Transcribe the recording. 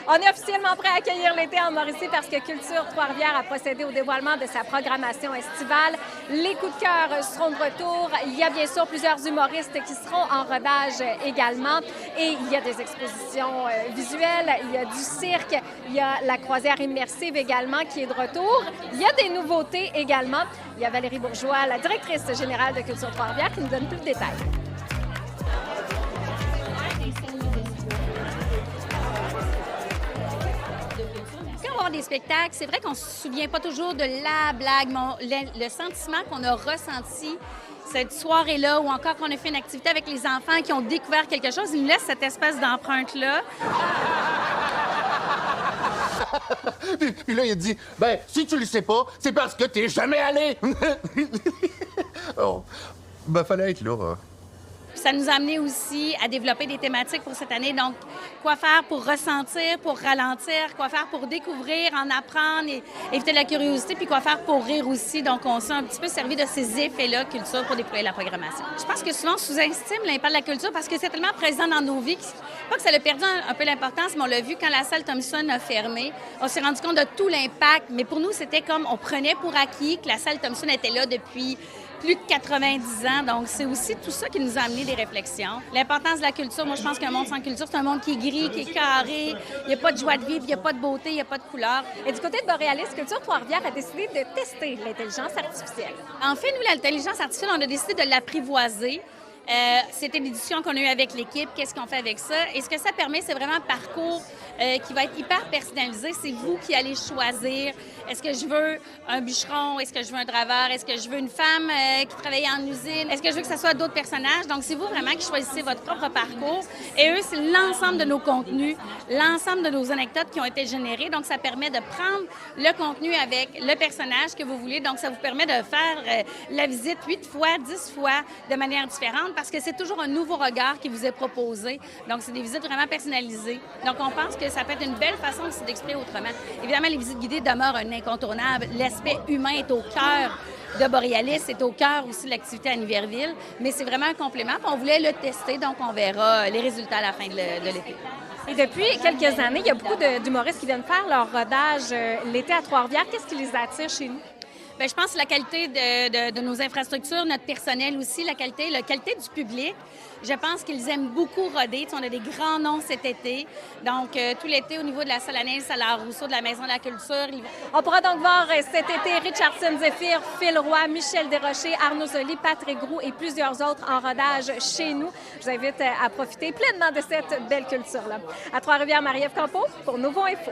On est officiellement prêt à accueillir l'été en Mauricie parce que Culture Trois-Rivières a procédé au dévoilement de sa programmation estivale. Les coups de cœur seront de retour. Il y a bien sûr plusieurs humoristes qui seront en rodage également. Et il y a des expositions visuelles, il y a du cirque, il y a la croisière immersive également qui est de retour. Il y a des nouveautés également. Il y a Valérie Bourgeois, la directrice générale de Culture Trois-Rivières, qui nous donne plus de détails. Des spectacles, c'est vrai qu'on ne se souvient pas toujours de la blague, mais le sentiment qu'on a ressenti cette soirée-là ou encore qu'on a fait une activité avec les enfants qui ont découvert quelque chose, ils nous laissent cette espèce d'empreinte-là. Puis là, il a dit, ben, si tu le sais pas, c'est parce que t'es jamais allé. Oh, ben, fallait être là. Ça nous a amené aussi à développer des thématiques pour cette année. Donc, quoi faire pour ressentir, pour ralentir, quoi faire pour découvrir, en apprendre et éviter la curiosité, puis quoi faire pour rire aussi. Donc, on s'est un petit peu servi de ces effets-là, culture, pour déployer la programmation. Je pense que souvent, on sous-estime l'impact de la culture parce que c'est tellement présent dans nos vies. Pas que ça a perdu un peu l'importance, mais on l'a vu quand la salle Thompson a fermé. On s'est rendu compte de tout l'impact. Mais pour nous, c'était comme on prenait pour acquis que la salle Thompson était là depuis plus de 90 ans. Donc, c'est aussi tout ça qui nous a amené des réflexions. L'importance de la culture, moi, je pense qu'un monde sans culture, c'est un monde qui est gris, qui est carré. Il n'y a pas de joie de vivre, il n'y a pas de beauté, il n'y a pas de couleur. Et du côté de Borealis, Culture Trois-Rivières a décidé de tester l'intelligence artificielle. En fait, nous, l'intelligence artificielle, on a décidé de l'apprivoiser. C'était l'édition qu'on a eue avec l'équipe. Qu'est-ce qu'on fait avec ça? Et ce que ça permet, c'est vraiment un parcours qui va être hyper personnalisé. C'est vous qui allez choisir. Est-ce que je veux un bûcheron? Est-ce que je veux un draveur? Est-ce que je veux une femme qui travaille en usine? Est-ce que je veux que ce soit d'autres personnages? Donc, c'est vous vraiment qui choisissez votre propre parcours. Et eux, c'est l'ensemble de nos contenus, l'ensemble de nos anecdotes qui ont été générées. Donc, ça permet de prendre le contenu avec le personnage que vous voulez. Donc, ça vous permet de faire la visite 8 fois, 10 fois de manière différente parce que c'est toujours un nouveau regard qui vous est proposé. Donc, c'est des visites vraiment personnalisées. Donc, on pense que ça peut être une belle façon aussi d'exprimer autrement. Évidemment, les visites guidées demeurent un incontournable. L'aspect humain est au cœur de Borealis, c'est au cœur aussi de l'activité à Niverville, mais c'est vraiment un complément. Puis on voulait le tester, donc on verra les résultats à la fin de l'été. Et depuis quelques années, il y a beaucoup d'humoristes qui viennent faire leur rodage l'été à Trois-Rivières. Qu'est-ce qui les attire chez nous? Bien, je pense que la qualité de nos infrastructures, notre personnel aussi, la qualité du public. Je pense qu'ils aiment beaucoup roder. On a des grands noms cet été. Donc, tout l'été, au niveau de la salle Anaïs, à la Rousseau, de la Maison de la Culture. On pourra donc voir cet été Richardson Zephyr, Phil Roy, Michel Desrochers, Arnaud Soli, Patrick Groux et plusieurs autres en rodage chez nous. Je vous invite à profiter pleinement de cette belle culture-là. À Trois-Rivières, Marie-Ève Campeau pour Nouveau Info.